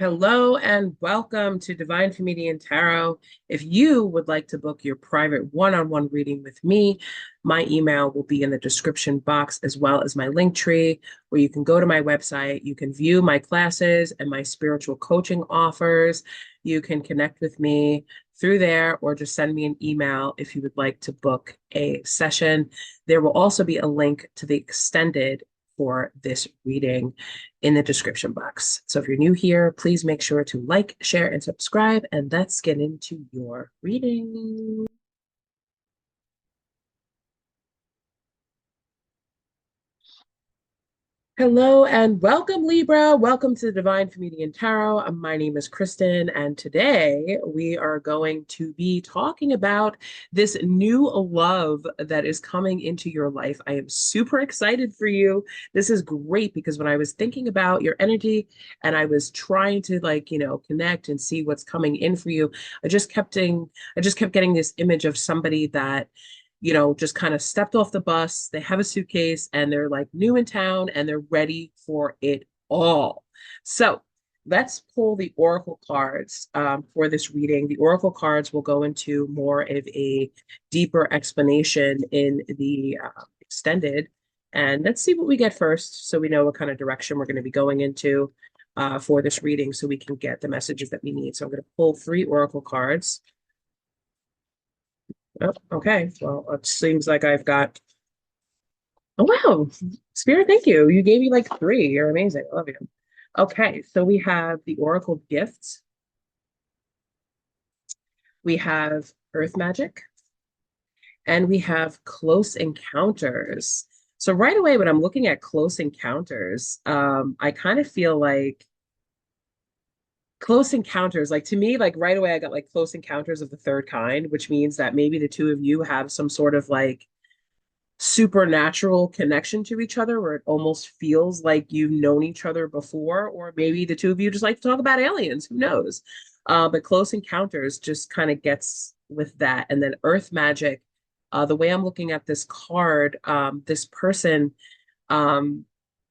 Hello and welcome to Divine Comedian Tarot. If you would like to book your private one-on-one reading with me, my email will be in the description box as well as my link tree, where you can go to my website. You can view my classes and my spiritual coaching offers. You can connect with me through there or just send me an email if you would like to book a session. There will also be a link to the extended for this reading in the description box. So if you're new here, please make sure to like, share, and subscribe, and let's get into your reading. Hello and welcome, Libra. Welcome to the Divine Comedian Tarot. My name is Kristen, and today we are going to be talking about this new love that is coming into your life. I am super excited for you. This is great because when I was thinking about your energy and I was trying to connect and see what's coming in for you, I just kept getting this image of somebody that just kind of stepped off the bus. They have a suitcase and they're like new in town and they're ready for it all. So let's pull the oracle cards for this reading. The oracle cards will go into more of a deeper explanation in the extended. And let's see what we get first so we know what kind of direction we're going to be going into for this reading so we can get the messages that we need. So I'm going to pull 3 oracle cards. Oh, okay. Well, it seems like I've got. Oh, wow. Spirit, thank you. You gave me like 3. You're amazing. I love you. Okay, so we have the Oracle Gifts. We have Earth Magic. And we have Close Encounters. So right away, when I'm looking at Close Encounters, I kind of feel like Close Encounters, like to me, like right away, I got like Close Encounters of the Third Kind, which means that maybe the two of you have some sort of like supernatural connection to each other where it almost feels like you've known each other before, or maybe the two of you just like to talk about aliens, who knows. But Close Encounters just kind of gets with that. And then Earth Magic, the way I'm looking at this card, this person, um,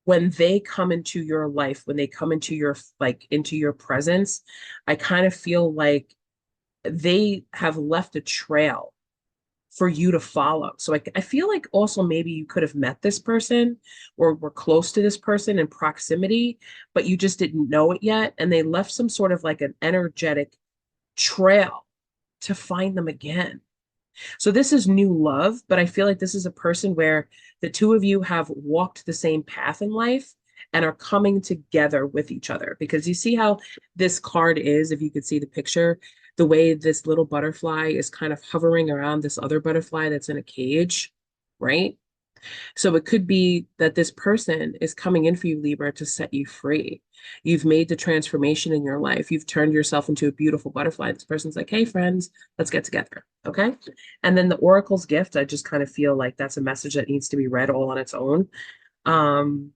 when they come into your life, when they come into your into your presence, I kind of feel like they have left a trail for you to follow. So I feel like also maybe you could have met this person or were close to this person in proximity, but you just didn't know it yet. And they left some sort of like an energetic trail to find them again. So this is new love, but I feel like this is a person where the two of you have walked the same path in life and are coming together with each other. Because you see how this card is, if you could see the picture, the way this little butterfly is kind of hovering around this other butterfly that's in a cage, right? So it could be that this person is coming in for you, Libra, to set you free. You've made the transformation in your life. You've turned yourself into a beautiful butterfly. This person's like, hey, friends, let's get together. Okay. And then the Oracle's gift, I just kind of feel like that's a message that needs to be read all on its own. Um,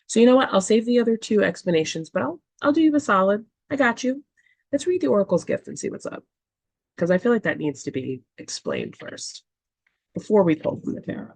so you know what? I'll save the other 2 explanations, but I'll do you a solid. I got you. Let's read the Oracle's gift and see what's up. Because I feel like that needs to be explained first before we pull from the tarot.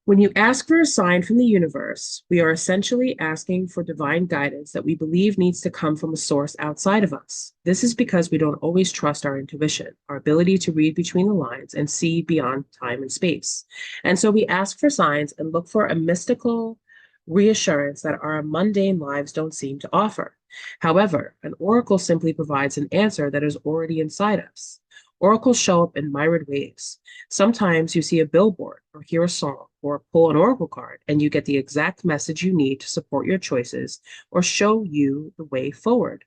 When you ask for a sign from the universe, we are essentially asking for divine guidance that we believe needs to come from a source outside of us. This is because we don't always trust our intuition, our ability to read between the lines and see beyond time and space. And so we ask for signs and look for a mystical reassurance that our mundane lives don't seem to offer. However, an oracle simply provides an answer that is already inside us. Oracles show up in myriad ways. Sometimes you see a billboard or hear a song or pull an oracle card and you get the exact message you need to support your choices or show you the way forward.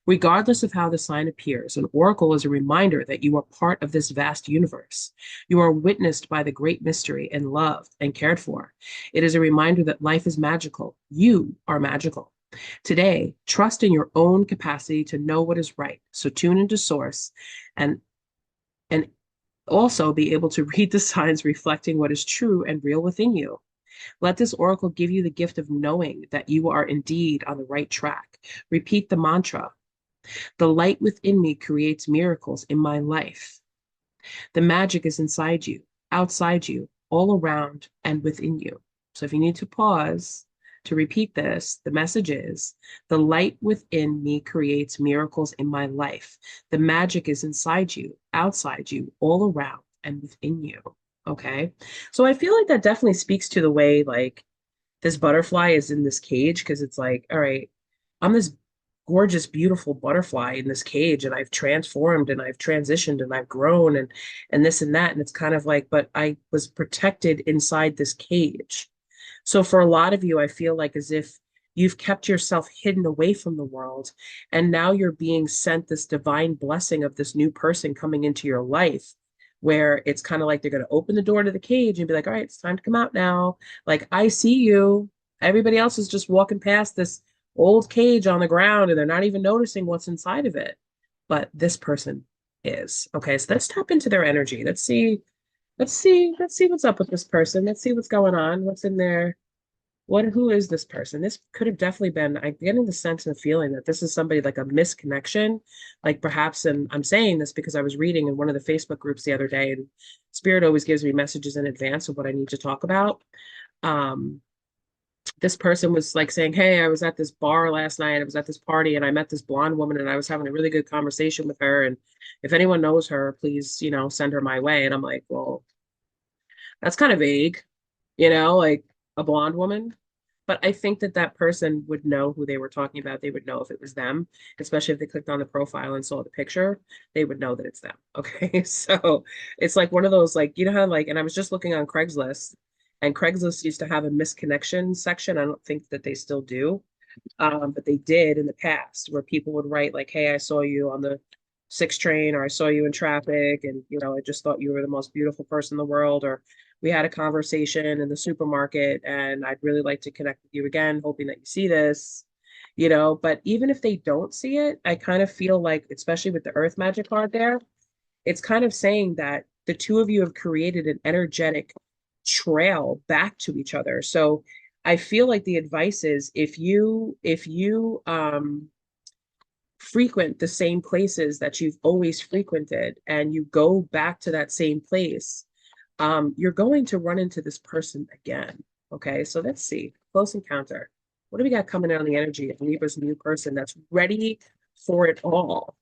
Regardless of how the sign appears, an oracle is a reminder that you are part of this vast universe. You are witnessed by the great mystery and loved and cared for. It is a reminder that life is magical. You are magical. Today, trust in your own capacity to know what is right. So tune into source and and also be able to read the signs reflecting what is true and real within you. Let this oracle give you the gift of knowing that you are indeed on the right track. Repeat the mantra: the light within me creates miracles in my life. The magic is inside you, outside you, all around, and within you. So if you need to pause, To repeat this, the message is the light within me creates miracles in my life. The magic is inside you, outside you, all around, and within you. Okay. So I feel like that definitely speaks to the way like this butterfly is in this cage because it's like, all right, I'm this gorgeous, beautiful butterfly in this cage, and I've transformed and I've transitioned and I've grown and this and that. And it's kind of like, but I was protected inside this cage. So for a lot of you, I feel like as if you've kept yourself hidden away from the world, and now you're being sent this divine blessing of this new person coming into your life, where it's kind of like they're going to open the door to the cage and be like, all right, it's time to come out now. Like, I see you. Everybody else is just walking past this old cage on the ground and they're not even noticing what's inside of it. But this person is. Okay, so let's tap into their energy. Let's see what's up with this person. Let's see what's going on. What's in there? Who is this person? This could have definitely been, I'm getting the sense and feeling that this is somebody like a misconnection, like perhaps, and I'm saying this because I was reading in one of the Facebook groups the other day, and Spirit always gives me messages in advance of what I need to talk about. Um, this person was like saying, hey, I was at this bar last night, I was at this party, and I met this blonde woman, and I was having a really good conversation with her. And if anyone knows her, please, send her my way. And I'm like, well, that's kind of vague, like a blonde woman. But I think that that person would know who they were talking about. They would know if it was them, especially if they clicked on the profile and saw the picture, they would know that it's them. Okay. So it's like one of those, like, how, like, and I was just looking on Craigslist, and Craigslist used to have a misconnection section. I don't think that they still do. But they did in the past where people would write like, hey, I saw you on the 6 train, or I saw you in traffic, and I just thought you were the most beautiful person in the world, or we had a conversation in the supermarket and I'd really like to connect with you again, hoping that you see this. But even if they don't see it, I kind of feel like, especially with the earth magic card there, it's kind of saying that the two of you have created an energetic trail back to each other. So I feel like the advice is, if you frequent the same places that you've always frequented and you go back to that same place, you're going to run into this person again. Okay, so let's see. Close encounter. What do we got coming out on the energy of Libra's new person that's ready for it all?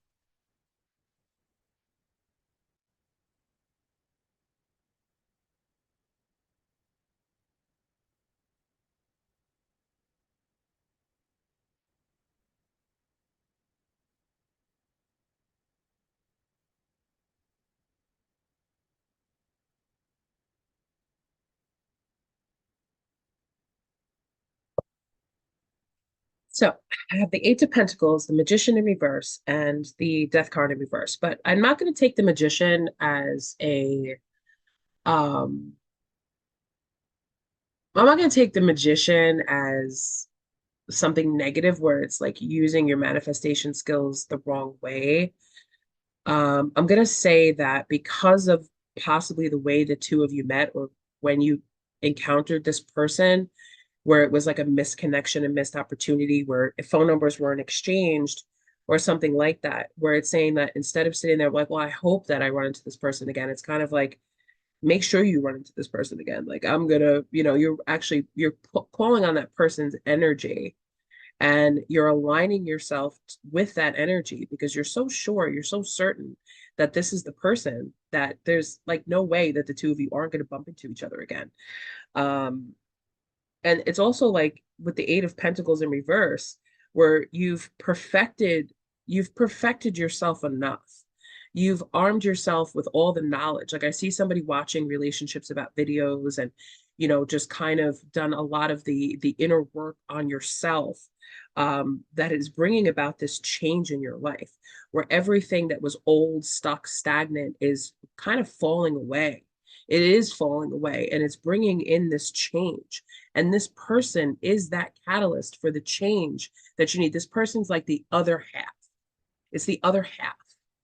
So I have the Eight of Pentacles, the Magician in reverse, and the Death card in reverse. But I'm not going to take the Magician as a um I'm not going to take the Magician as something negative where it's like using your manifestation skills the wrong way. I'm going to say that because of possibly the way the two of you met, or when you encountered this person, where it was like a misconnection and missed opportunity, where if phone numbers weren't exchanged or something like that, where it's saying that instead of sitting there like, well, I hope that I run into this person again, it's kind of like, make sure you run into this person again. Like, I'm gonna, you're calling on that person's energy, and you're aligning yourself with that energy because you're so sure, you're so certain that this is the person, that there's like no way that the two of you aren't going to bump into each other again. um and it's also like with the Eight of Pentacles in reverse, where you've perfected yourself enough. You've armed yourself with all the knowledge. Like, I see somebody watching relationships about videos, and just kind of done a lot of the inner work on yourself, that is bringing about this change in your life, where everything that was old, stuck, stagnant is kind of falling away. It is falling away, and it's bringing in this change. And this person is that catalyst for the change that you need. This person's like the other half. It's the other half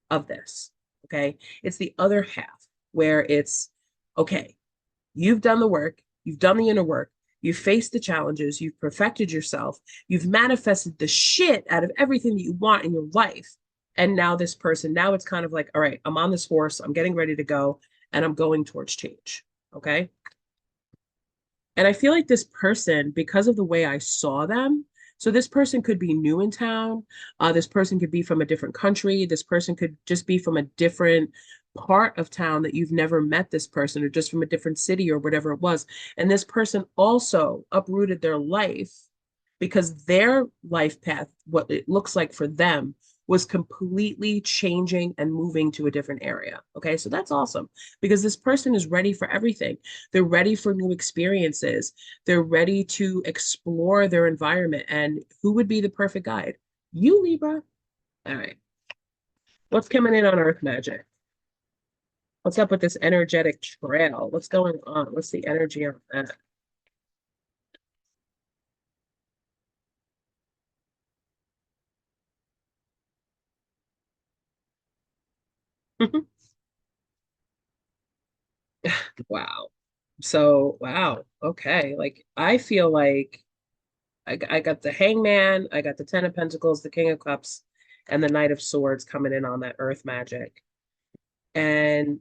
of this. Okay. It's the other half where it's okay, you've done the work, you've done the inner work, you've faced the challenges, you've perfected yourself, you've manifested the shit out of everything that you want in your life. And now this person, now it's kind of like, all right, I'm on this horse, I'm getting ready to go, and I'm going towards change. Okay. And I feel like this person, because of the way I saw them, so this person could be new in town. This person could be from a different country. This person could just be from a different part of town that you've never met this person, or just from a different city or whatever it was. And this person also uprooted their life because their life path, what it looks like for them, was completely changing and moving to a different area. Okay, so that's awesome because this person is ready for everything. They're ready for new experiences. They're ready to explore their environment. And who would be the perfect guide? You, Libra. All right. What's coming in on Earth Magic? What's up with this energetic trail? What's going on? What's the energy on that? Wow. So, wow. Okay. Like, I feel like I got the Hangman, I got the Ten of Pentacles, the King of Cups, and the Knight of Swords coming in on that Earth Magic. And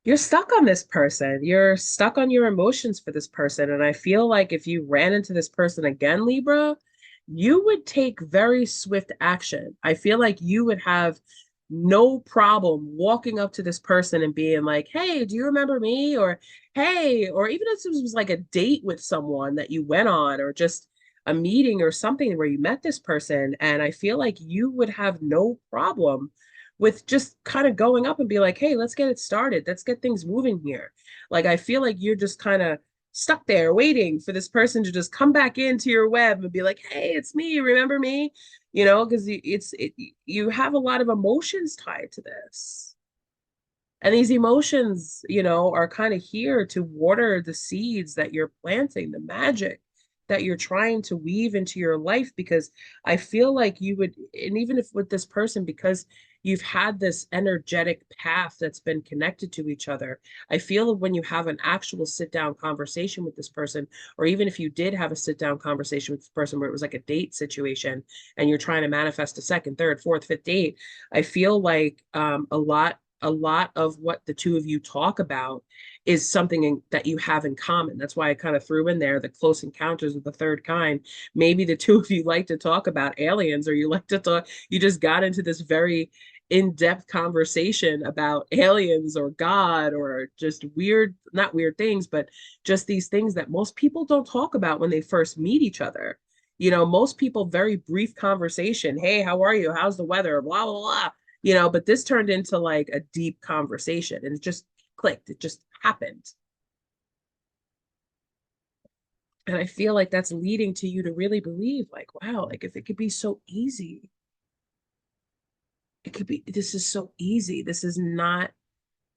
you're stuck on this person. You're stuck on your emotions for this person. And I feel like if you ran into this person again, Libra, you would take very swift action. I feel like you would have no problem walking up to this person and being like, hey, do you remember me? Or, hey, or even if it was like a date with someone that you went on, or just a meeting or something where you met this person. And I feel like you would have no problem with just kind of going up and be like, hey, let's get it started. Let's get things moving here. Like, I feel like you're just kind of stuck there waiting for this person to just come back into your web and be like, hey, it's me. Remember me? You know, because you have a lot of emotions tied to this. And these emotions, you know, are kind of here to water the seeds that you're planting, the magic that you're trying to weave into your life. Because I feel like you would, and even if with this person, because you've had this energetic path that's been connected to each other, I feel that when you have an actual sit down conversation with this person, or even if you did have a sit down conversation with this person where it was like a date situation and you're trying to manifest a second, third, fourth, fifth date, I feel like a lot of what the two of you talk about is something that you have in common. That's why I kind of threw in there the close encounters of the third kind. Maybe the two of you like to talk about aliens, or you like to talk, you just got into this very in-depth conversation about aliens or God or just weird, not weird things, but just these things that most people don't talk about when they first meet each other. You know, most people, very brief conversation. Hey, how are you? How's the weather? Blah, blah, blah. You know, but this turned into like a deep conversation and it just clicked. It just happened. And I feel like that's leading to you to really believe, like, wow, like if it could be so easy, it could be, this is so easy. This is not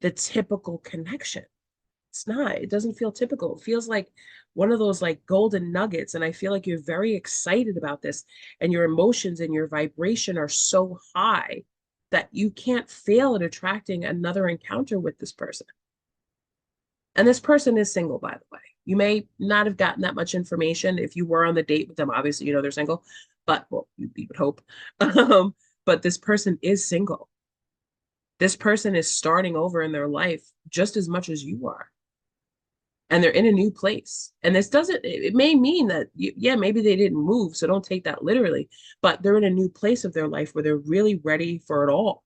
the typical connection. It's not, it doesn't feel typical. It feels like one of those like golden nuggets. And I feel like you're very excited about this, and your emotions and your vibration are so high that you can't fail at attracting another encounter with this person. And this person is single, by the way. You may not have gotten that much information if you were on the date with them. Obviously, you know they're single, but well, you would hope. But this person is single. This person is starting over in their life just as much as you are. And they're in a new place. And this doesn't, it may mean that, yeah, maybe they didn't move. So don't take that literally, but they're in a new place of their life where they're really ready for it all.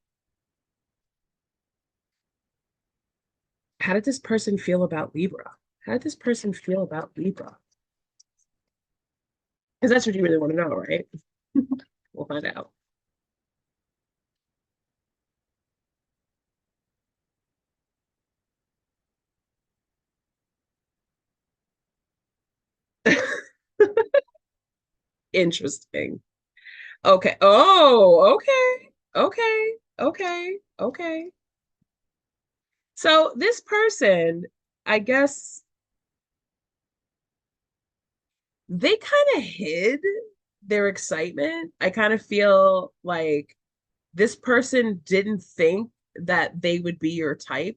How did this person feel about Libra? How did this person feel about Libra? Because that's what you really want to know, right? We'll find out. Interesting. Okay. Oh, okay. Okay. Okay. Okay. So this person, I guess they kind of hid their excitement. I kind of feel like this person didn't think that they would be your type.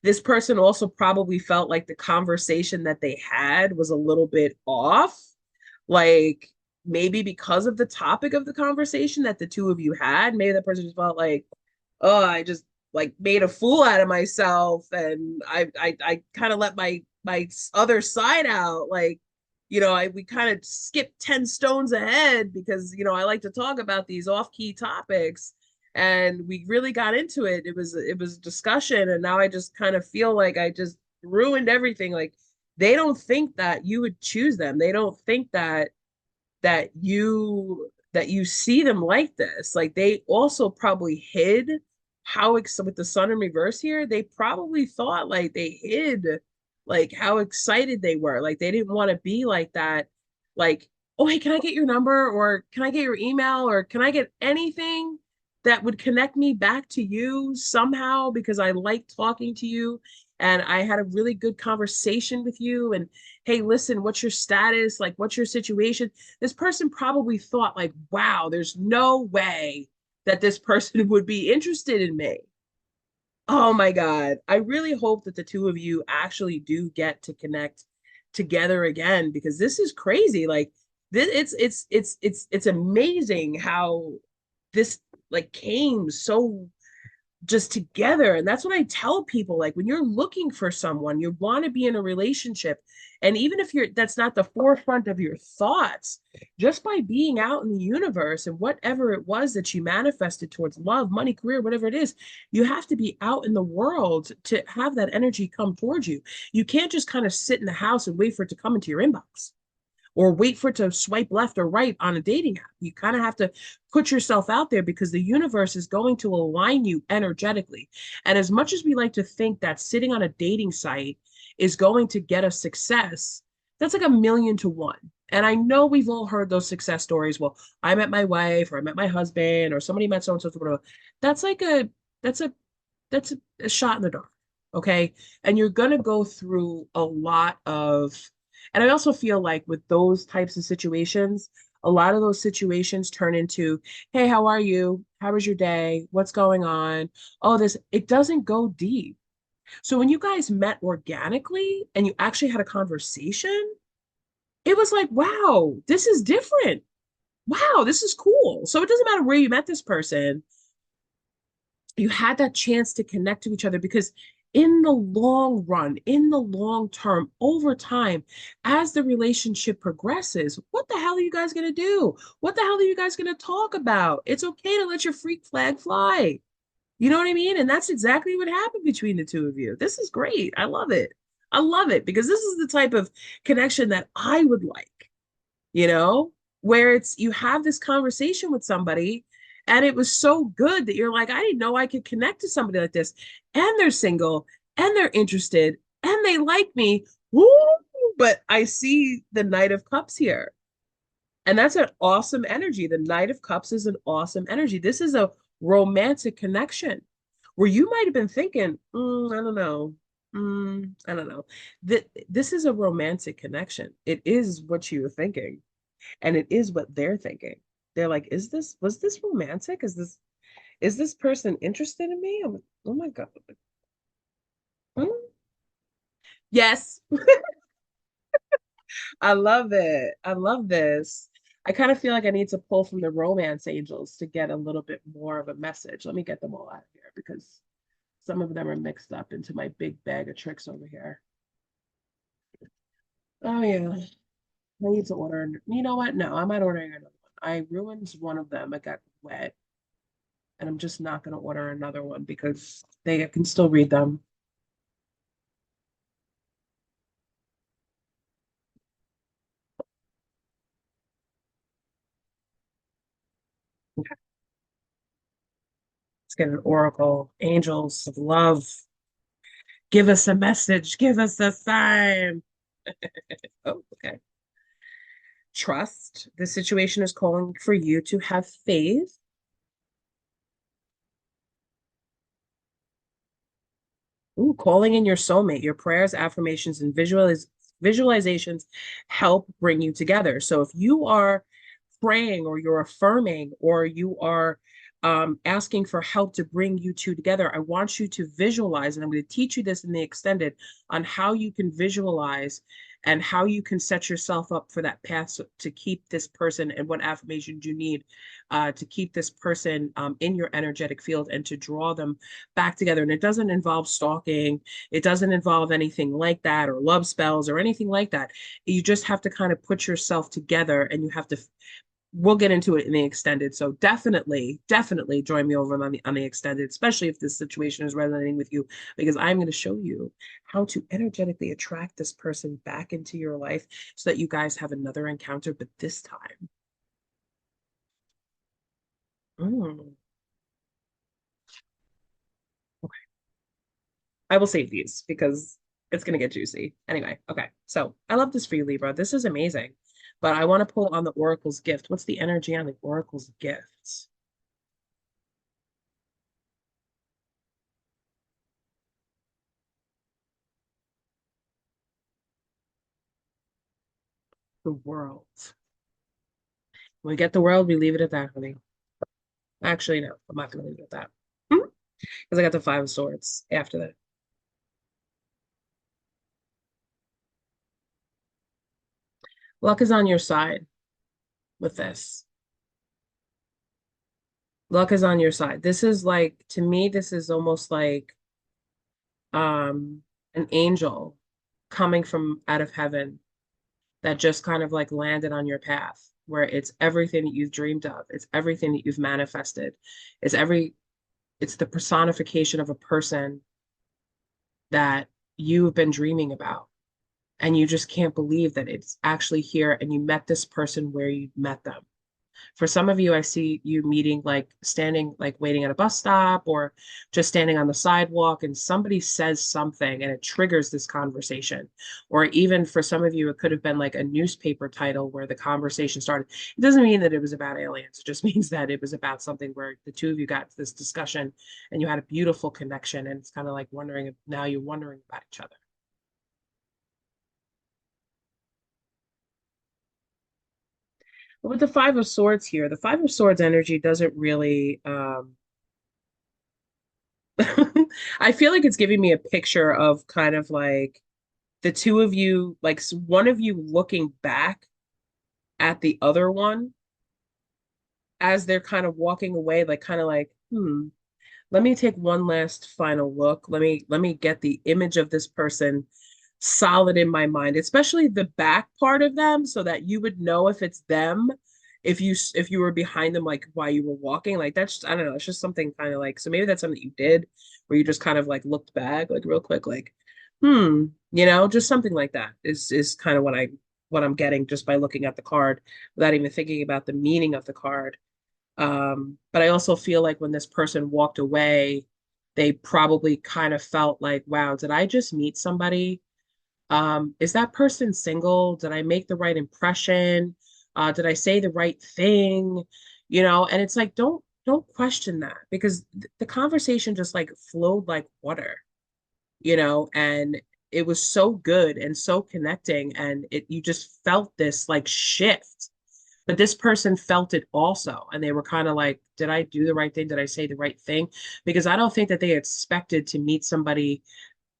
This person also probably felt like the conversation that they had was a little bit off. Like maybe because of the topic of the conversation that the two of you had, maybe that person just felt like, oh, I just like made a fool out of myself, and I kind of let my other side out, like, I we kind of skipped 10 stones ahead because, I like to talk about these off-key topics, and we really got into it. It was a discussion, and now I just kind of feel like I just ruined everything. Like, they don't think that you would choose them. They don't think that you see them like this. Like, they also probably hid with the sun in reverse here, they probably thought, like, they hid like how excited they were. Like, they didn't want to be like that. Like, oh, hey, can I get your number, or can I get your email, or can I get anything that would connect me back to you somehow, because I like talking to you and I had a really good conversation with you. And hey, listen, what's your status? Like, what's your situation? This person probably thought, like, wow, there's no way that this person would be interested in me. Oh my God. I really hope that the two of you actually do get to connect together again, because this is crazy. Like, this, it's amazing how this like came so just together. And that's what I tell people. Like, when you're looking for someone, you want to be in a relationship. And even if that's not the forefront of your thoughts, just by being out in the universe and whatever it was that you manifested towards love, money, career, whatever it is, you have to be out in the world to have that energy come towards you. You can't just kind of sit in the house and wait for it to come into your inbox, or wait for it to swipe left or right on a dating app. You kind of have to put yourself out there, because the universe is going to align you energetically. And as much as we like to think that sitting on a dating site is going to get us success, that's like a million to one. And I know we've all heard those success stories. Well, I met my wife, or I met my husband, or somebody met so and so, whatever. That's like that's a that's a shot in the dark. Okay. And you're going to go through a lot of, and I also feel like with those types of situations, a lot of those situations turn into, hey, how are you? How was your day? What's going on? Oh, it doesn't go deep. So when you guys met organically and you actually had a conversation, it was like, wow, this is different. Wow, this is cool. So it doesn't matter where you met this person, you had that chance to connect to each other, because in the long run, in the long term, over time, as the relationship progresses, what the hell are you guys going to do? What the hell are you guys going to talk about? It's okay to let your freak flag fly. You know what I mean? And that's exactly what happened between the two of you. This is great. I love it. I love it, because this is the type of connection that I would like, you know, where it's you have this conversation with somebody and it was so good that you're like, I didn't know I could connect to somebody like this. And they're single and they're interested and they like me. Woo! But I see the Knight of Cups here. And that's an awesome energy. The Knight of Cups is an awesome energy. This is a romantic connection where you might have been thinking, I don't know. I don't know. This is a romantic connection. It is what you were thinking, and it is what they're thinking. They're like, was this romantic? Is this person interested in me? I'm like, oh my God. Hmm? Yes, I love it. I love this. I kind of feel like I need to pull from the romance angels to get a little bit more of a message. Let me get them all out of here, because some of them are mixed up into my big bag of tricks over here. Oh yeah, I need to order. You know what? No, I'm not ordering another one. I ruined one of them. It got wet, and I'm just not going to order another one because they can still read them. Okay, let's get an oracle. Angels of love, give us a message. Give us a sign. Oh, okay. Trust. The situation is calling for you to have faith. Ooh, calling in your soulmate. Your prayers, affirmations, and visualizations help bring you together. So if you are praying, or you're affirming, or you are asking for help to bring you two together, I want you to visualize, and I'm going to teach you this in the extended on how you can visualize and how you can set yourself up for that path to keep this person, and what affirmations you need to keep this person in your energetic field and to draw them back together. And it doesn't involve stalking, it doesn't involve anything like that, or love spells or anything like that. You just have to kind of put yourself together, and you have to, we'll get into it in the extended. So definitely join me over on the extended, especially if this situation is resonating with you, because I'm going to show you how to energetically attract this person back into your life so that you guys have another encounter, but this time. Mm, okay. I will save these because it's going to get juicy. Anyway, okay. So I love this for you, Libra. This is amazing. But I want to pull on the Oracle's gift. What's the energy on the Oracle's gifts? The world. When we get the world, we leave it at that, honey. Actually, no, I'm not going to leave it at that. Because I got the Five of Swords after that. Luck is on your side with this. Luck is on your side. This is like, to me, this is almost like um an angel coming from out of heaven that just kind of like landed on your path, where it's everything that you've dreamed of. It's everything that you've manifested. It's every, it's the personification of a person that you've been dreaming about. And you just can't believe that it's actually here, and you met this person where you met them. For some of you, I see you meeting, like standing, like waiting at a bus stop, or just standing on the sidewalk, and somebody says something and it triggers this conversation. Or even for some of you, it could have been like a newspaper title where the conversation started. It doesn't mean that it was about aliens. It just means that it was about something where the two of you got this discussion and you had a beautiful connection. And it's kind of like wondering if now you're wondering about each other. But with the Five of Swords here, the Five of Swords energy doesn't really I feel like it's giving me a picture of kind of like the two of you, like one of you looking back at the other one as they're kind of walking away, like kind of like, let me take one last final look. Let me get the image of this person solid in my mind, especially the back part of them, so that you would know if it's them, if you were behind them, like while you were walking. Like that's, I don't know, it's just something kind of like, so maybe that's something you did where you just kind of like looked back like real quick, like, just something like that is kind of what I'm getting just by looking at the card without even thinking about the meaning of the card. But I also feel like when this person walked away, they probably kind of felt like, wow, did I just meet somebody? Is that person single? Did I make the right impression? Did I say the right thing? And it's like, don't question that, because the conversation just like flowed like water, and it was so good and so connecting, and you just felt this like shift. But this person felt it also, and they were kind of like, did I do the right thing? Did I say the right thing? Because I don't think that they expected to meet somebody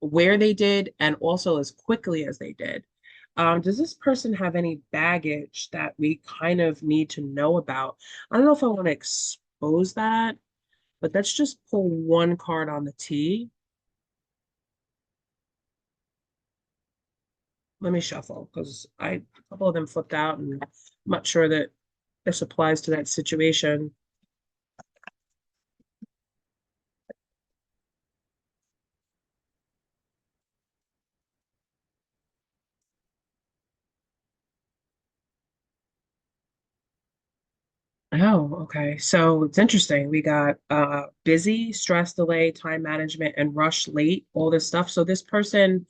where they did, and also as quickly as they did. Does this person have any baggage that we kind of need to know about? I don't know if I want to expose that, but let's just pull one card on the T. Let me shuffle, because a couple of them flipped out, and I'm not sure that this applies to that situation. Oh, okay. So it's interesting. We got busy, stress, delay, time management, and rush late, all this stuff. So this person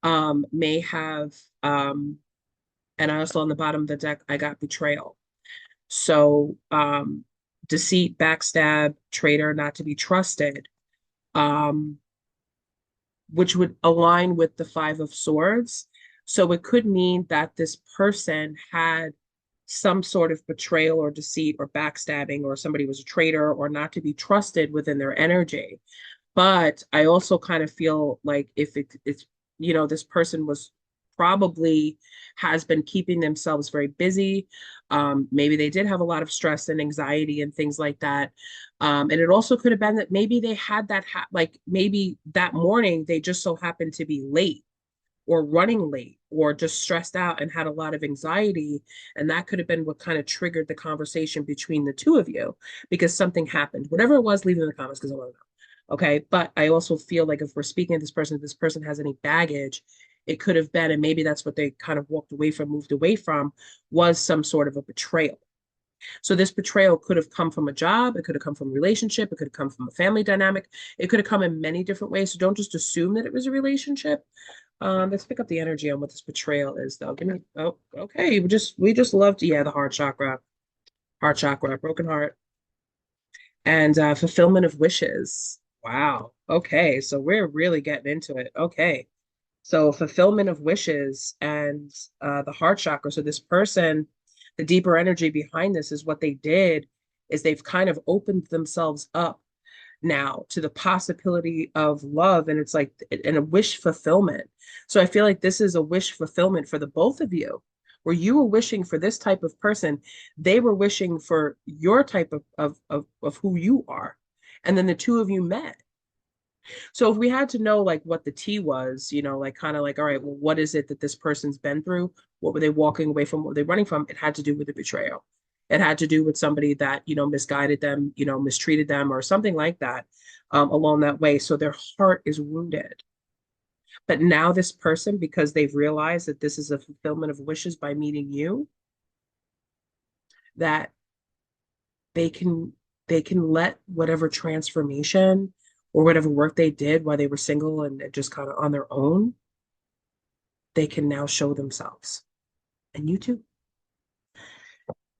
may have and I also on the bottom of the deck, I got betrayal. So deceit, backstab, traitor, not to be trusted, um, which would align with the Five of Swords. So it could mean that this person had some sort of betrayal or deceit or backstabbing, or somebody was a traitor or not to be trusted within their energy. But I also kind of feel like if it's, this person was probably has been keeping themselves very busy. Maybe they did have a lot of stress and anxiety and things like that. And it also could have been that maybe they had that, like maybe that morning they just so happened to be late or running late or just stressed out and had a lot of anxiety. And that could have been what kind of triggered the conversation between the two of you because something happened. Whatever it was, leave it in the comments because I want to know. Okay. But I also feel like if we're speaking to this person, if this person has any baggage, it could have been, and maybe that's what they kind of walked away from, moved away from, was some sort of a betrayal. So this betrayal could have come from a job, it could have come from a relationship, it could have come from a family dynamic, it could have come in many different ways. So don't just assume that it was a relationship. Let's pick up the energy on what this betrayal is, though. Give me. Oh, okay. We just loved, yeah, the heart chakra, broken heart, and fulfillment of wishes. Wow. Okay, so we're really getting into it. Okay, so fulfillment of wishes and the heart chakra. So this person, the deeper energy behind this is what they did is they've kind of opened themselves up now to the possibility of love, and it's like and a wish fulfillment. So I feel like this is a wish fulfillment for the both of you, where you were wishing for this type of person, they were wishing for your type of who you are, and then the two of you met. So if we had to know like what the T was, like kind of like, all right, well, what is it that this person's been through? What were they walking away from? What were they running from? It had to do with the betrayal. It had to do with somebody that, misguided them, mistreated them or something like that, along that way. So their heart is wounded. But now this person, because they've realized that this is a fulfillment of wishes by meeting you, that they can they can let whatever transformation or whatever work they did while they were single and just kind of on their own, they can now show themselves. And you too.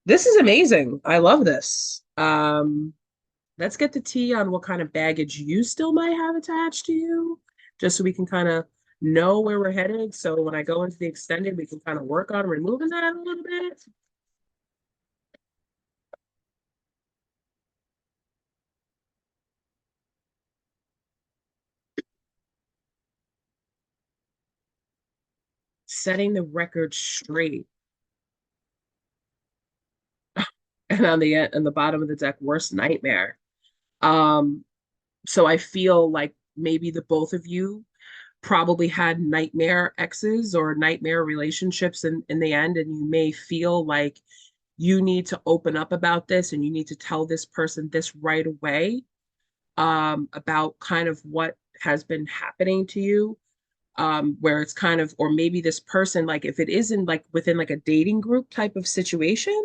This is amazing. I love this. Let's get the tea on what kind of baggage you still might have attached to you, just so we can kind of know where we're headed. So when I go into the extended, we can kind of work on removing that a little bit. Setting the record straight. And on the end, on the bottom of the deck, worst nightmare. Um, so I feel like maybe the both of you probably had nightmare exes or nightmare relationships in the end, and you may feel like you need to open up about this and you need to tell this person this right away, about kind of what has been happening to you, where it's kind of, or maybe this person, like if it isn't like within like a dating group type of situation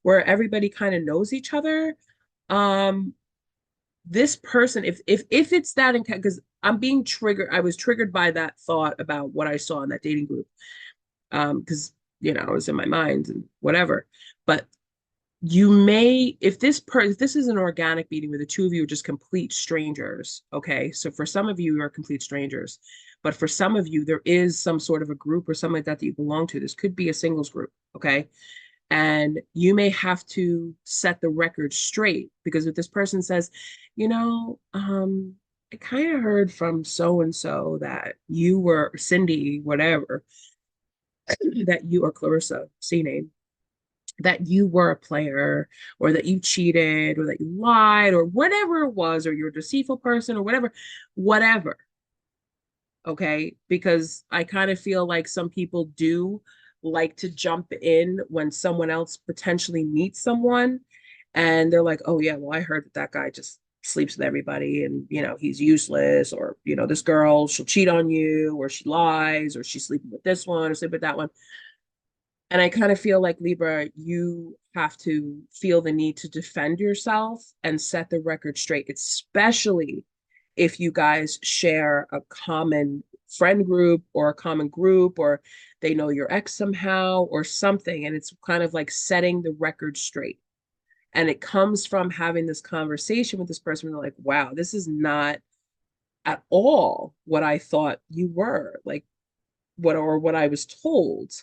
where everybody kind of knows each other, um, this person, if it's that, because I'm being triggered, I was triggered by that thought about what I saw in that dating group, because it was in my mind and whatever. But you may, if this is an organic meeting where the two of you are just complete strangers, okay, so for some of you are complete strangers, but for some of you there is some sort of a group or something like that that you belong to. This could be a singles group, okay, and you may have to set the record straight, because if this person says, I kind of heard from so and so that you were Cindy, whatever, that you are Clarissa, C name, that you were a player, or that you cheated, or that you lied, or whatever it was, or you're a deceitful person, or whatever. Okay, because I kind of feel like some people do like to jump in when someone else potentially meets someone, and they're like, oh yeah, well, I heard that that guy just sleeps with everybody, and he's useless, or this girl, she'll cheat on you, or she lies, or she's sleeping with this one or sleeping with that one. And I kind of feel like, Libra, you have to feel the need to defend yourself and set the record straight, especially if you guys share a common friend group or a common group, or they know your ex somehow or something. And it's kind of like setting the record straight. And it comes from having this conversation with this person. They're like, wow, this is not at all what I thought you were. Like, what I was told.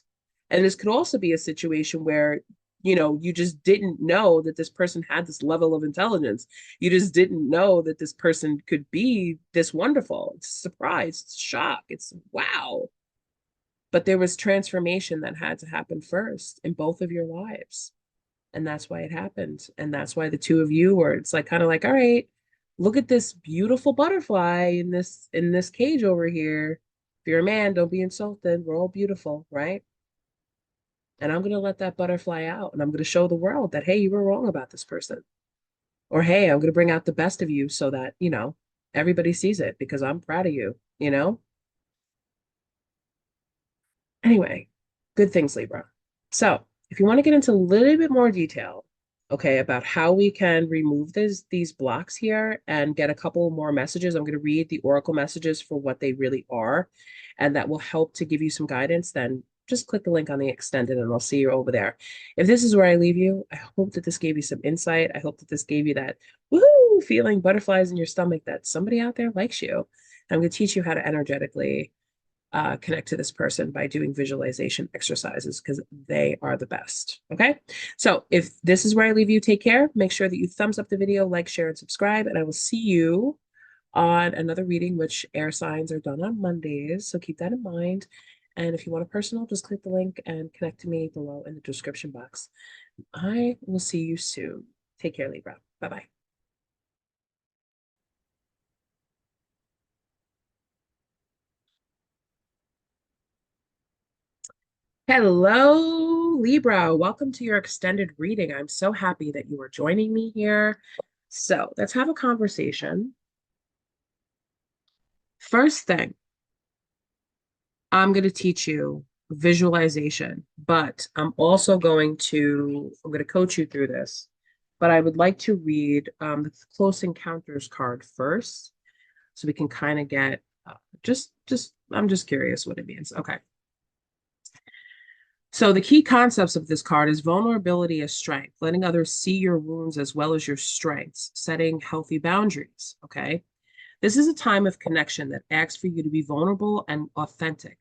And this could also be a situation where, you just didn't know that this person had this level of intelligence. You just didn't know that this person could be this wonderful. It's a surprise, it's a shock, it's wow. But there was transformation that had to happen first in both of your lives. And that's why it happened. And that's why the two of you were, it's like kind of like, all right, look at this beautiful butterfly in this cage over here. If you're a man, don't be insulted. We're all beautiful, right? And I'm gonna let that butterfly out and I'm gonna show the world that, hey, you were wrong about this person. Or hey, I'm gonna bring out the best of you so that, everybody sees it because I'm proud of you, you know? Anyway, good things, Libra. So, if you want to get into a little bit more detail, okay, about how we can remove these blocks here and get a couple more messages, I'm going to read the oracle messages for what they really are, and that will help to give you some guidance. Then just click the link on the extended and I'll see you over there. If this is where I leave you, I hope that this gave you some insight. I hope that this gave you that woohoo feeling, butterflies in your stomach, that somebody out there likes you. I'm going to teach you how to energetically connect to this person by doing visualization exercises because they are the best. Okay. So if this is where I leave you, take care. Make sure that you thumbs up the video, like, share, and subscribe. And I will see you on another reading, which air signs are done on Mondays. So keep that in mind. And if you want a personal, just click the link and connect to me below in the description box. I will see you soon. Take care, Libra. Bye bye. Hello, Libra. Welcome to your extended reading. I'm so happy that you are joining me here. So let's have a conversation. First thing, I'm going to teach you visualization, but I'm going to coach you through this. But I would like to read the Close Encounters card first, so we can kind of get I'm just curious what it means. Okay. So the key concepts of this card is vulnerability as strength, letting others see your wounds as well as your strengths, setting healthy boundaries. Okay. This is a time of connection that asks for you to be vulnerable and authentic.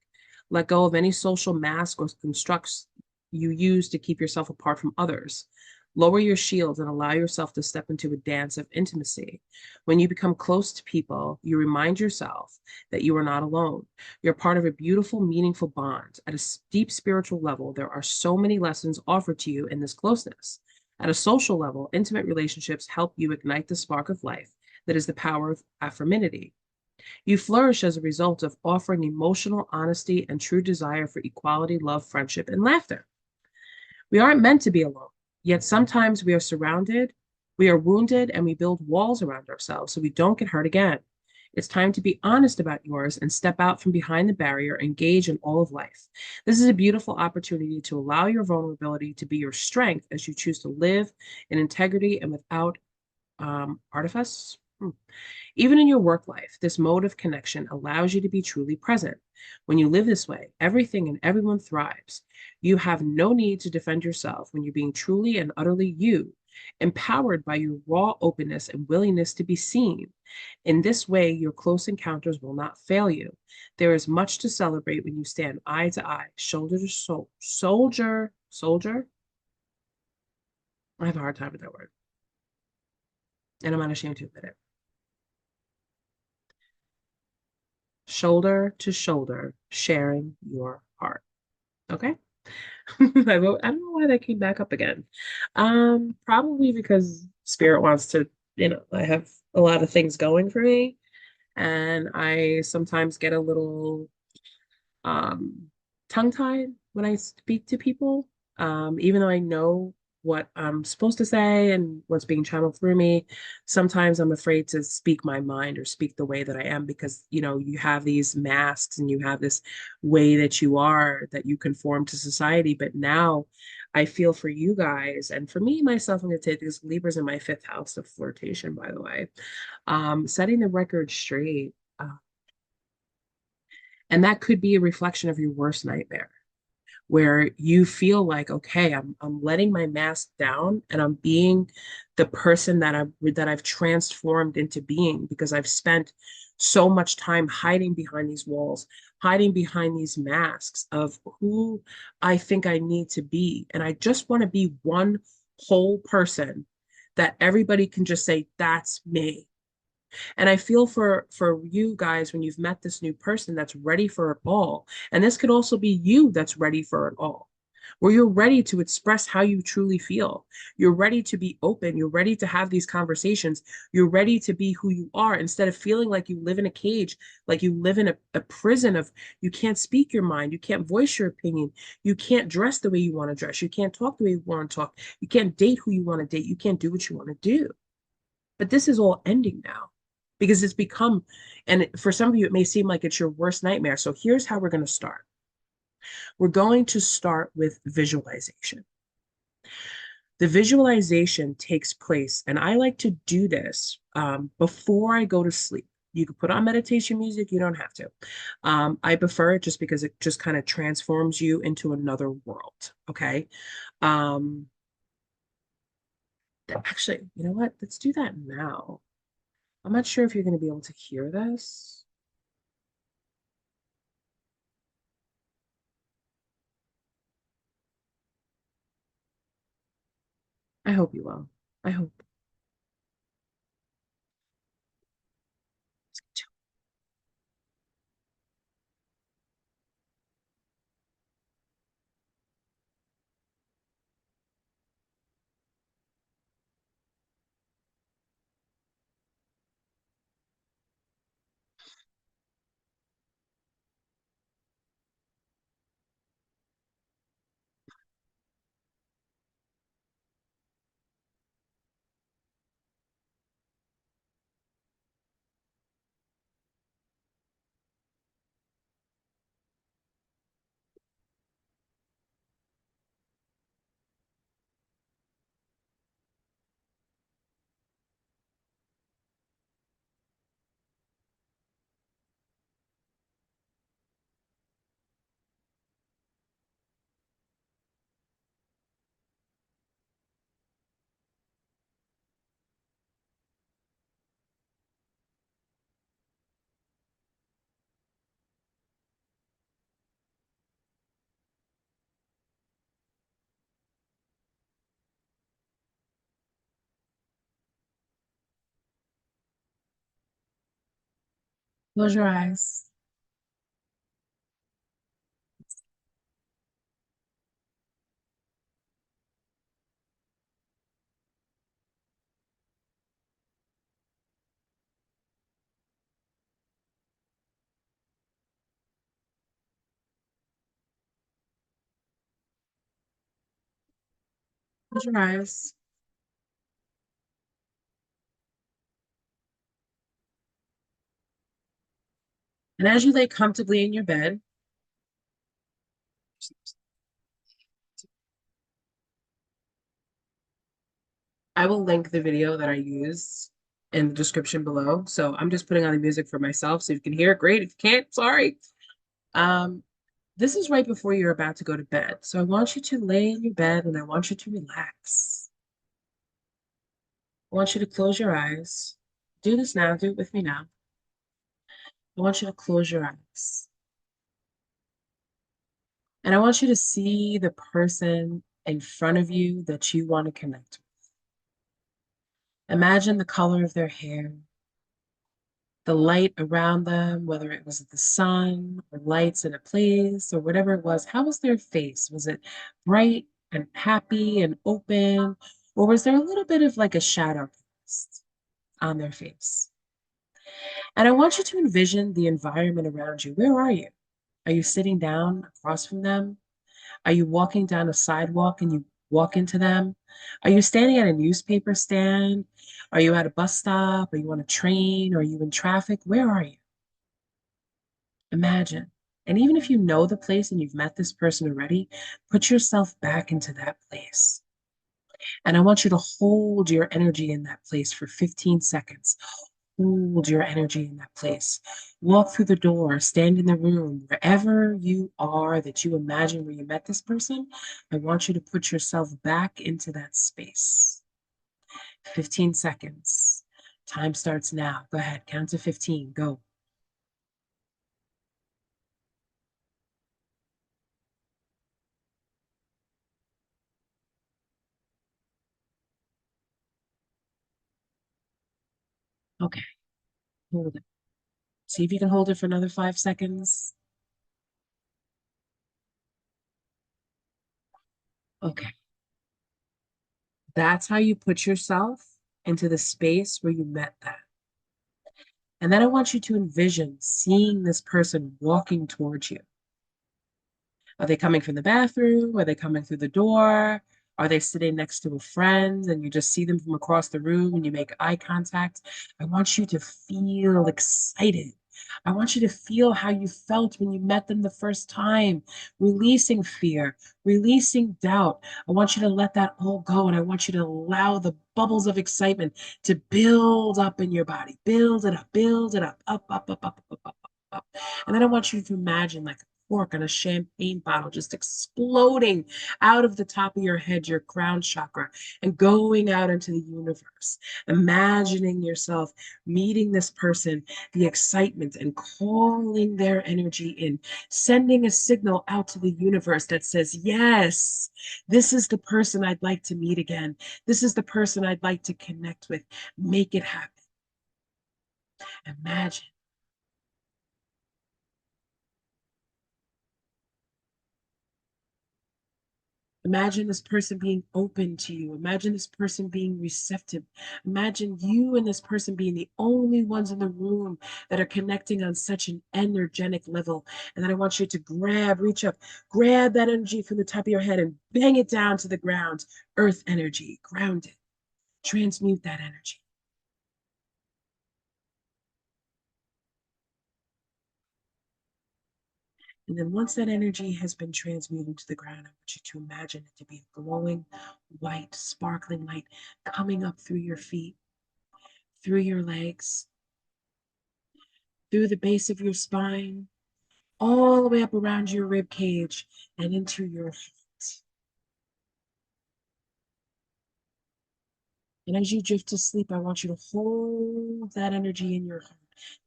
Let go of any social mask or constructs you use to keep yourself apart from others. Lower your shields and allow yourself to step into a dance of intimacy. When you become close to people, you remind yourself that you are not alone. You're part of a beautiful, meaningful bond. At a deep spiritual level, there are so many lessons offered to you in this closeness. At a social level, intimate relationships help you ignite the spark of life that is the power of affirmity. You flourish as a result of offering emotional honesty and true desire for equality, love, friendship, and laughter. We aren't meant to be alone, yet sometimes we are wounded, and we build walls around ourselves so we don't get hurt again. It's time to be honest about yours and step out from behind the barrier, engage in all of life. This is a beautiful opportunity to allow your vulnerability to be your strength as you choose to live in integrity and without artifice. Even in your work life, this mode of connection allows you to be truly present. When you live this way, everything and everyone thrives. You have no need to defend yourself when you're being truly and utterly you, empowered by your raw openness and willingness to be seen. In this way, your close encounters will not fail you. There is much to celebrate when you stand eye to eye, shoulder to soldier. I have a hard time with that word, and I'm not ashamed to admit it. Shoulder to shoulder, sharing your heart. Okay. I don't know why that came back up again. Probably because Spirit wants to, I have a lot of things going for me, and I sometimes get a little um, tongue-tied when I speak to people, even though I know what I'm supposed to say and what's being channeled through me. Sometimes I'm afraid to speak my mind or speak the way that I am because, you have these masks and you have this way that you are, that you conform to society. But now I feel for you guys and for me, myself, I'm going to take this Libra's in my fifth house of flirtation, by the way, setting the record straight. And that could be a reflection of your worst nightmare, where you feel like, okay, I'm letting my mask down and I'm being the person that I've transformed into being because I've spent so much time hiding behind these walls, hiding behind these masks of who I think I need to be. And I just want to be one whole person that everybody can just say, that's me. And I feel for you guys when you've met this new person that's ready for it all. And this could also be you that's ready for it all, where you're ready to express how you truly feel. You're ready to be open. You're ready to have these conversations. You're ready to be who you are instead of feeling like you live in a cage, like you live in a prison of you can't speak your mind, you can't voice your opinion, you can't dress the way you want to dress, you can't talk the way you want to talk, you can't date who you want to date, you can't do what you want to do. But this is all ending now because it's become, and for some of you, it may seem like it's your worst nightmare. So here's how we're going to start. We're going to start with visualization. The visualization takes place, and I like to do this before I go to sleep. You can put on meditation music, you don't have to. I prefer it just because it just kind of transforms you into another world. Okay. Um, actually, you know what? Let's do that now. I'm not sure if you're going to be able to hear this. I hope you will. I hope. Close your eyes. Close your eyes. And as you lay comfortably in your bed, I will link the video that I used in the description below. So I'm just putting on the music for myself. So if you can hear it, great. If you can't, sorry. Um, this is right before you're about to go to bed. So I want you to lay in your bed and I want you to relax. I want you to close your eyes. Do this now. Do it with me now. I want you to close your eyes. And I want you to see the person in front of you that you want to connect with. Imagine the color of their hair, the light around them, whether it was the sun or lights in a place or whatever it was. How was their face? Was it bright and happy and open? Or was there a little bit of like a shadow cast on their face? And I want you to envision the environment around you. Where are you? Are you sitting down across from them? Are you walking down a sidewalk and you walk into them? Are you standing at a newspaper stand? Are you at a bus stop? Are you on a train? Are you in traffic? Where are you? Imagine. And even if you know the place and you've met this person already, put yourself back into that place. And I want you to hold your energy in that place for 15 seconds. Hold your energy in that place. Walk through the door, stand in the room, wherever you are that you imagine where you met this person. I want you to put yourself back into that space. 15 seconds. Time starts now. Go ahead, count to 15. Go. Okay. Hold it. See if you can hold it for another 5 seconds. Okay. That's how you put yourself into the space where you met that. And then I want you to envision seeing this person walking towards you. Are they coming from the bathroom? Are they coming through the door? Are they sitting next to a friend and you just see them from across the room and you make eye contact? I want you to feel excited. I want you to feel how you felt when you met them the first time, releasing fear, releasing doubt. I want you to let that all go and I want you to allow the bubbles of excitement to build up in your body. Build it up. And then I want you to imagine like cork on a champagne bottle just exploding out of the top of your head, your crown chakra, and going out into the universe. Imagining yourself meeting this person, the excitement, and calling their energy in, sending a signal out to the universe that says, yes, this is the person I'd like to meet again. This is the person I'd like to connect with. Make it happen. Imagine. Imagine this person being open to you. Imagine this person being receptive. Imagine you and this person being the only ones in the room that are connecting on such an energetic level. And then I want you to reach up, grab that energy from the top of your head and bang it down to the ground. Earth energy, ground it, transmute that energy. And then once that energy has been transmuted to the ground, I want you to imagine it to be a glowing, white, sparkling light coming up through your feet, through your legs, through the base of your spine, all the way up around your rib cage and into your heart. And as you drift to sleep, I want you to hold that energy in your heart,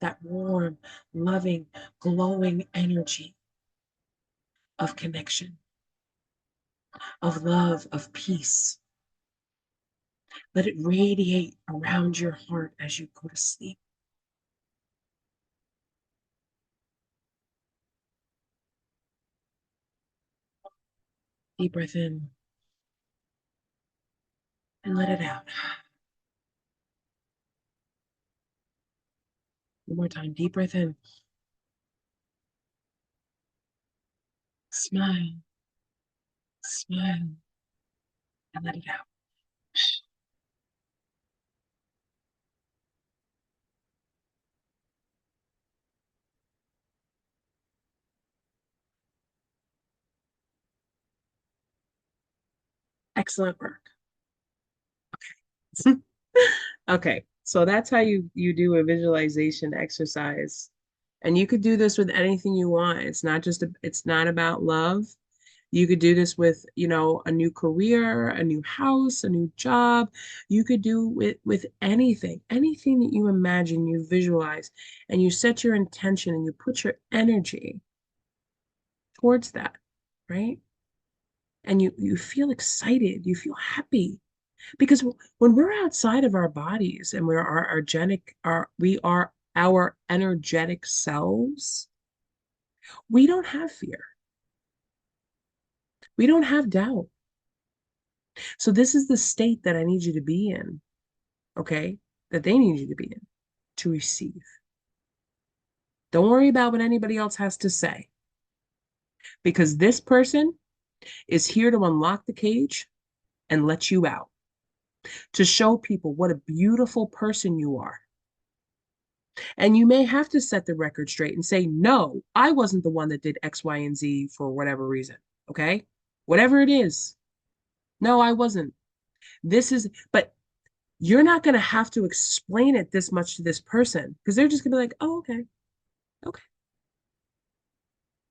that warm, loving, glowing energy of connection, of love, of peace. Let it radiate around your heart as you go to sleep. Deep breath in and let it out. One more time. Deep breath in. Smile, smile, and let it out. Excellent work. Okay, so that's how you do a visualization exercise. And you could do this with anything you want. It's not about love. You could do this with, a new career, a new house, a new job. You could do it with anything that you imagine, you visualize, and you set your intention and you put your energy towards that, right? And you feel excited, you feel happy. Because when we're outside of our bodies and we are our energetic selves, we don't have fear. We don't have doubt. So this is the state that I need you to be in, okay? That they need you to be in to receive. Don't worry about what anybody else has to say because this person is here to unlock the cage and let you out, to show people what a beautiful person you are. And you may have to set the record straight and say, no, I wasn't the one that did X, Y, and Z for whatever reason. Okay. Whatever it is. No, I wasn't. But you're not going to have to explain it this much to this person because they're just going to be like, oh, okay. Okay.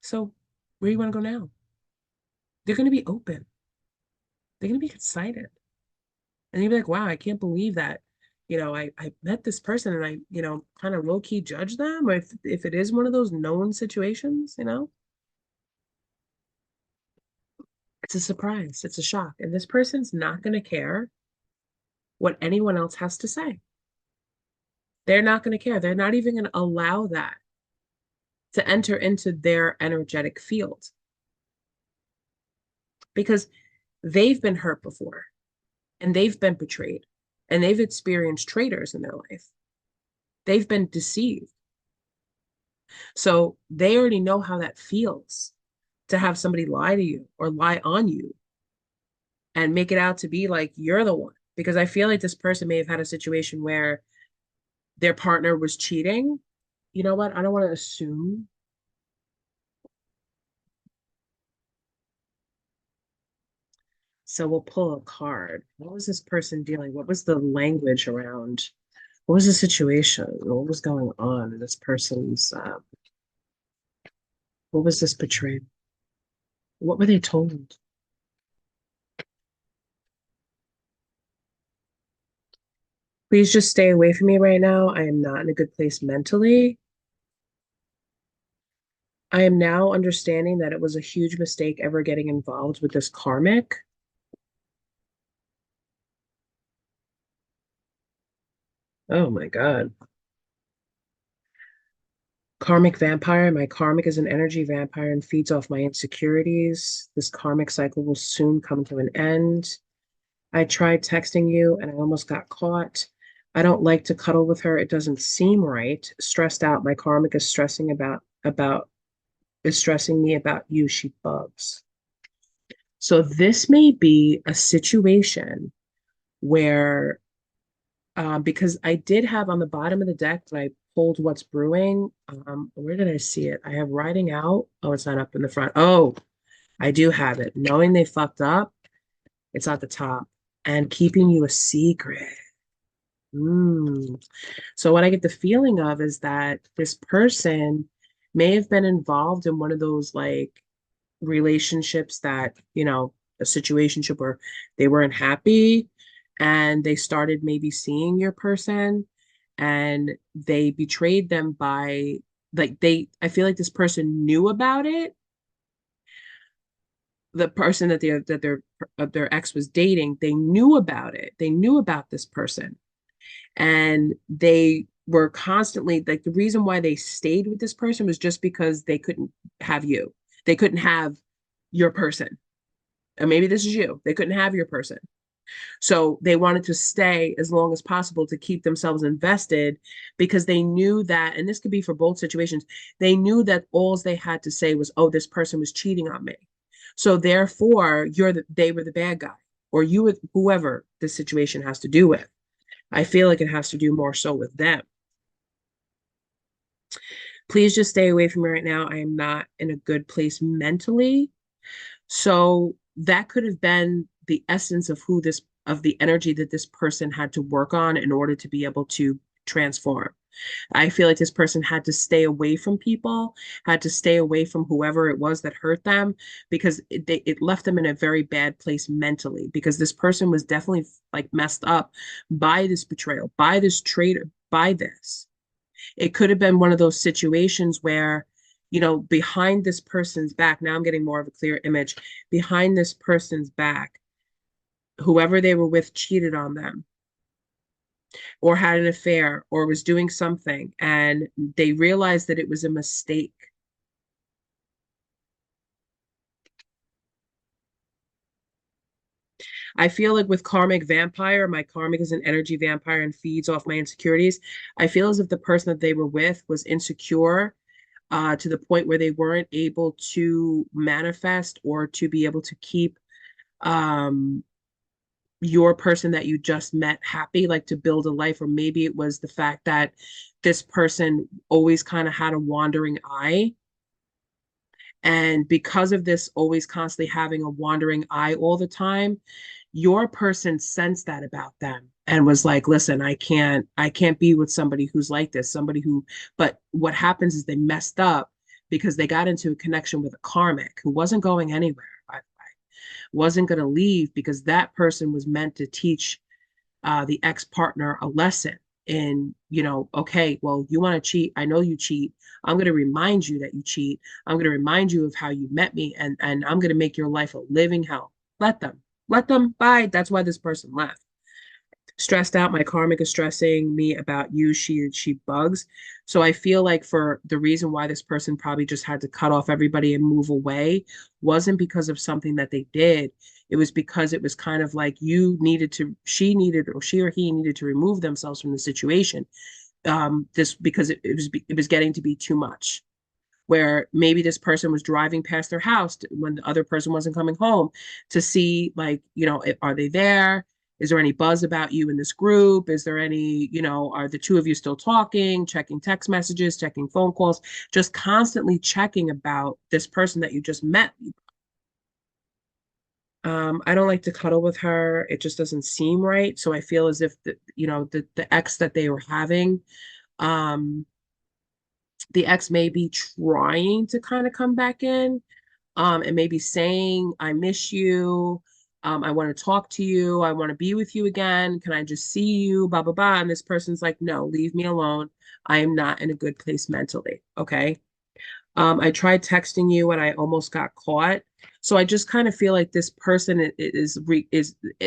So where do you want to go now? They're going to be open. They're going to be excited. And you'll be like, wow, I can't believe that. I met this person and I, kind of low key judge them. Or if it is one of those known situations. It's a surprise. It's a shock. And this person's not going to care what anyone else has to say. They're not going to care. They're not even going to allow that to enter into their energetic field because they've been hurt before and they've been betrayed and they've experienced traitors in their life. They've been deceived. So they already know how that feels to have somebody lie to you or lie on you and make it out to be like you're the one. Because I feel like this person may have had a situation where their partner was cheating. You know what? I don't want to assume. So we'll pull a card. What was this person dealing? What was the language around? What was the situation? What was going on in this person's what was this portrayed? What were they told? Please just stay away from me right now. I am not in a good place mentally. I am now understanding that it was a huge mistake ever getting involved with this karmic. Oh my God. Karmic vampire. My karmic is an energy vampire and feeds off my insecurities. This karmic cycle will soon come to an end. I tried texting you and I almost got caught. I don't like to cuddle with her. It doesn't seem right. Stressed out. My karmic is stressing about is stressing me about you. She bugs. So this may be a situation where because I did have on the bottom of the deck that I pulled what's brewing. Where did I see it? I have writing out. Oh, it's not up in the front. Oh, I do have it. Knowing they fucked up, it's at the top. And keeping you a secret. Mm. So what I get the feeling of is that this person may have been involved in one of those like relationships that, a situationship where they weren't happy and they started maybe seeing your person and they betrayed them by like I feel like this person knew about it. The person that their ex was dating, they knew about it. They knew about this person and they were constantly like the reason why they stayed with this person was just because they couldn't have you. They couldn't have your person. And maybe this is you. They couldn't have your person. So they wanted to stay as long as possible to keep themselves invested because they knew that, and this could be for both situations, they knew that all they had to say was, oh, this person was cheating on me. So therefore, they were the bad guy, or you with whoever this situation has to do with. I feel like it has to do more so with them. Please just stay away from me right now. I am not in a good place mentally. So that could have been the essence of of the energy that this person had to work on in order to be able to transform. I feel like this person had to stay away from people, had to stay away from whoever it was that hurt them because it left them in a very bad place mentally because this person was definitely like messed up by this betrayal, by this traitor, by this. It could have been one of those situations where, behind this person's back, now I'm getting more of a clear image, behind this person's back, whoever they were with cheated on them or had an affair or was doing something and they realized that it was a mistake. I feel like with karmic vampire, my karmic is an energy vampire and feeds off my insecurities. I feel as if the person that they were with was insecure to the point where they weren't able to manifest or to be able to keep um, your person that you just met happy, like to build a life. Or maybe it was the fact that this person always kind of had a wandering eye. And because of this, always constantly having a wandering eye all the time, your person sensed that about them and was like, listen, I can't be with somebody who's like this, somebody who, but what happens is they messed up because they got into a connection with a karmic who wasn't going anywhere, by the way, wasn't going to leave because that person was meant to teach the ex-partner a lesson in, okay, well, you want to cheat. I know you cheat. I'm going to remind you that you cheat. I'm going to remind you of how you met me and I'm going to make your life a living hell. Let them. Let them. Bye. That's why this person left. stressed out. My karmic is stressing me about you. She bugs. So I feel like for the reason why this person probably just had to cut off everybody and move away wasn't because of something that they did. It was because it was kind of like you needed to, she needed, or she or he needed to remove themselves from the situation. This because it was getting to be too much, where maybe this person was driving past their house when the other person wasn't coming home to see, like, are they there? Is there any buzz about you in this group? Is there any, are the two of you still talking, checking text messages, checking phone calls, just constantly checking about this person that you just met? I don't like to cuddle with her. It just doesn't seem right. So I feel as if the ex that they were having, um, the ex may be trying to kind of come back in, and maybe saying, I miss you. I want to talk to you. I want to be with you again. Can I just see you? Blah, blah, blah. And this person's like, no, leave me alone. I am not in a good place mentally. Okay. I tried texting you and I almost got caught. So I just kind of feel like this person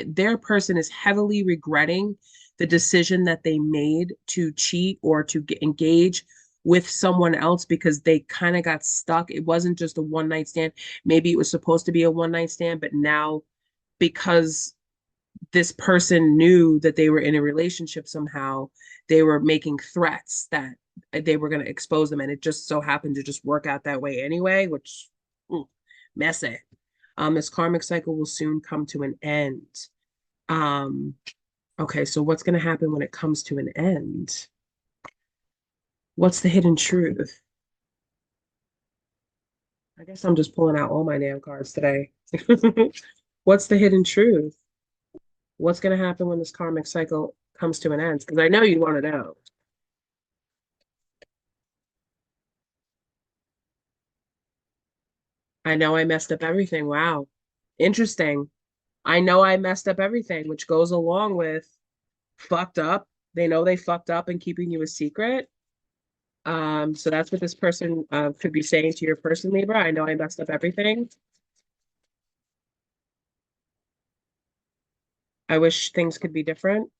their person is heavily regretting the decision that they made to cheat or to engage with someone else because they kind of got stuck. It wasn't just a one night stand. Maybe it was supposed to be a one night stand, but now because this person knew that they were in a relationship somehow, they were making threats that they were going to expose them, and it just so happened to just work out that way anyway, which messy. This karmic cycle will soon come to an end. um okay, so what's going to happen when it comes to an end? What's the hidden truth? I guess I'm just pulling out all my damn cards today. What's the hidden truth? What's going to happen when this karmic cycle comes to an end? Because I know you want to know. I know I messed up everything. Wow. Interesting. I know I messed up everything, which goes along with fucked up. They know they fucked up and keeping you a secret. So that's what this person could be saying to your person, Libra. I know I messed up everything. I wish things could be different.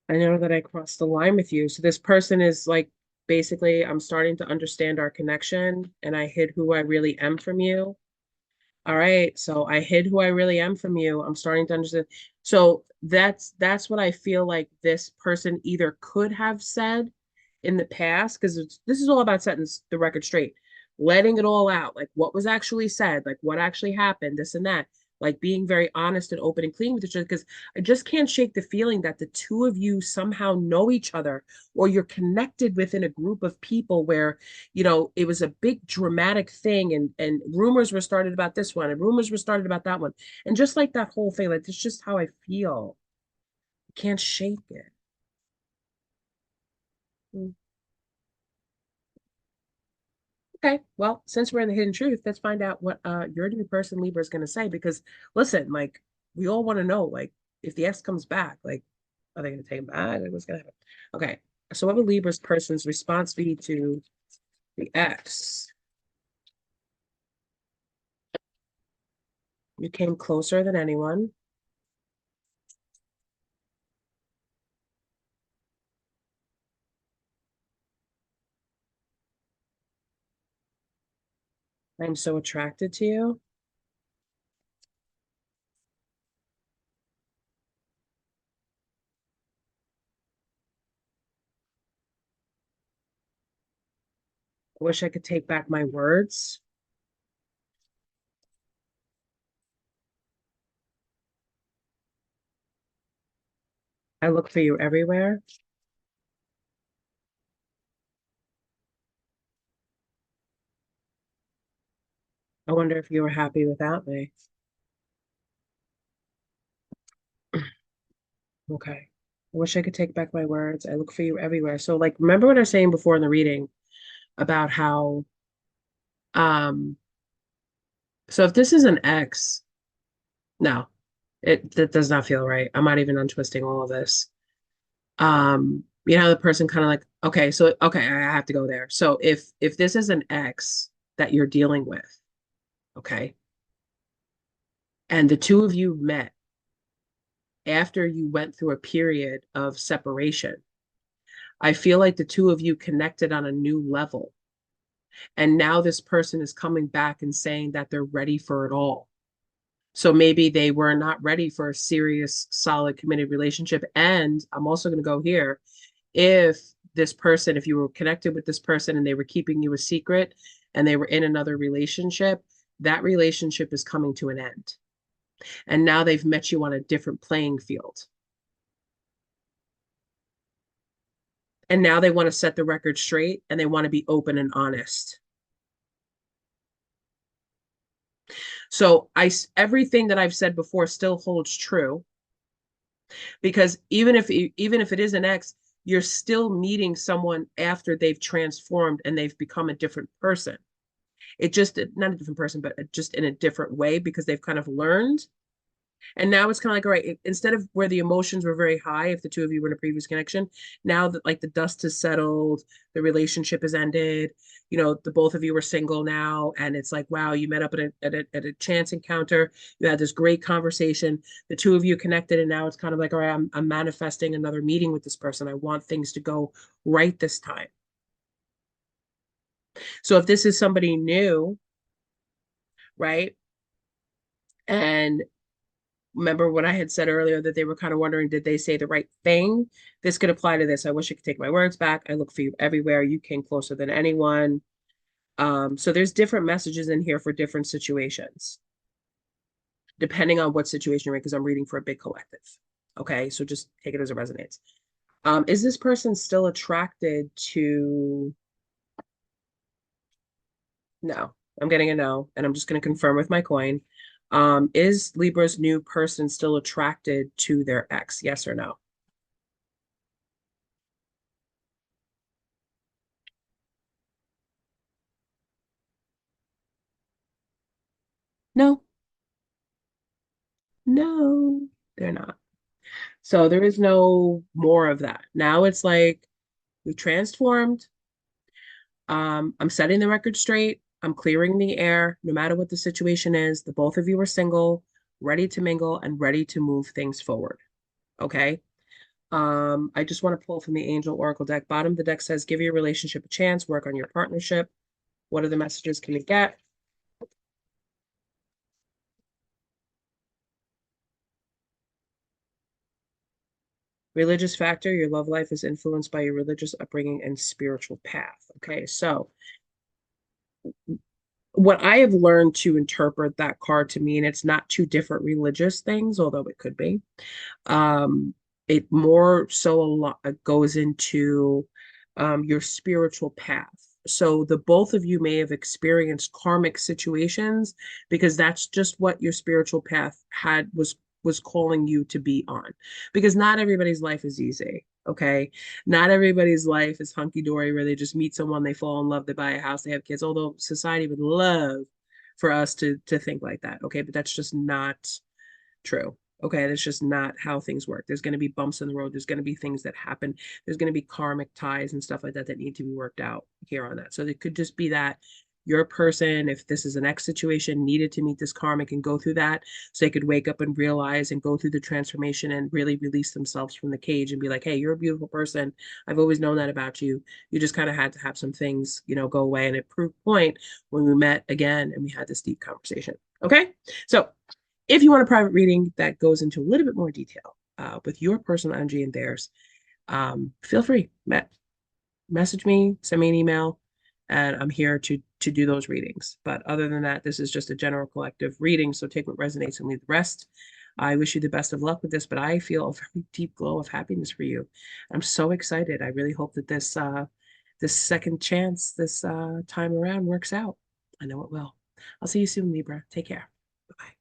I know that I crossed the line with you. So this person is like, basically, I'm starting to understand our connection and I hid who I really am from you. All right, so I hid who I really am from you. I'm starting to understand. So that's what I feel like this person either could have said in the past, because this is all about setting the record straight, letting it all out, like what was actually said, like what actually happened, this and that, like being very honest and open and clean with each other. Because I just can't shake the feeling that the two of you somehow know each other, or you're connected within a group of people where it was a big dramatic thing, and rumors were started about this one and rumors were started about that one, and just like that whole thing, like that's just how I feel. I can't shake it. Mm. Okay, well, since we're in the hidden truth, let's find out what your new person Libra is going to say, because listen, like we all want to know, like if the X comes back, like are they going to take him back? Like, what's going to happen? Okay, so what would Libra's person's response be to the X? You came closer than anyone. I'm so attracted to you. I wish I could take back my words. I look for you everywhere. I wonder if you were happy without me. Okay. I wish I could take back my words. I look for you everywhere. So, like, remember what I was saying before in the reading about how, um, so if this is an X, no, that does not feel right. I'm not even untwisting all of this. You know, the person kind of like, okay, so okay, I have to go there. So if this is an ex that you're dealing with, okay, and the two of you met after you went through a period of separation, I feel like the two of you connected on a new level. And now this person is coming back and saying that they're ready for it all. So maybe they were not ready for a serious, solid, committed relationship. And I'm also going to go here. If this person, if you were connected with this person and they were keeping you a secret and they were in another relationship, that relationship is coming to an end. And now they've met you on a different playing field. And now they want to set the record straight and they want to be open and honest. So everything that I've said before still holds true because even if it is an ex, you're still meeting someone after they've transformed and they've become a different person. It just not a different person, but just in a different way because they've kind of learned. And now it's kind of like, all right, instead of where the emotions were very high, if the two of you were in a previous connection, now that like the dust has settled, the relationship has ended, the both of you are single now, and it's like, wow, you met up at a chance encounter, you had this great conversation, the two of you connected, and now it's kind of like, all right, I'm manifesting another meeting with this person. I want things to go right this time. So if this is somebody new, right? And remember what I had said earlier that they were kind of wondering, did they say the right thing? This could apply to this. I wish I could take my words back. I look for you everywhere. You came closer than anyone. So there's different messages in here for different situations, depending on what situation you're in, because I'm reading for a big collective. Okay, so just take it as it resonates. Is this person still attracted to? No, I'm getting a no, and I'm just going to confirm with my coin. Is Libra's new person still attracted to their ex? Yes or no? No, no, they're not. So there is no more of that. Now it's like we transformed. I'm setting the record straight. I'm clearing the air, no matter what the situation is. The both of you are single, ready to mingle, and ready to move things forward. Okay. I just want to pull from the Angel Oracle deck. Bottom of the deck says, give your relationship a chance, work on your partnership. What are the messages can we get? Religious factor, your love life is influenced by your religious upbringing and spiritual path. Okay, so what I have learned to interpret that card to mean, it's not two different religious things, although it could be. Um, it more so a lot goes into your spiritual path. So the both of you may have experienced karmic situations because that's just what your spiritual path was calling you to be on. Because not everybody's life is easy. Okay. Not everybody's life is hunky dory where they just meet someone, they fall in love, they buy a house, they have kids. Although society would love for us to think like that. Okay, but that's just not true. Okay, that's just not how things work. There's going to be bumps in the road. There's going to be things that happen. There's going to be karmic ties and stuff like that that need to be worked out here on that. So it could just be that your person, if this is an ex situation, needed to meet this karmic and go through that so they could wake up and realize and go through the transformation and really release themselves from the cage and be like, hey, you're a beautiful person. I've always known that about you. You just kind of had to have some things, go away. And it proved point when we met again and we had this deep conversation. Okay. So if you want a private reading that goes into a little bit more detail with your personal energy and theirs, feel free. Message me, send me an email, and I'm here to do those readings. But other than that, this is just a general collective reading. So take what resonates and leave the rest. I wish you the best of luck with this, but I feel a very deep glow of happiness for you. I'm so excited. I really hope that this second chance, this time around works out. I know it will. I'll see you soon, Libra. Take care. Bye.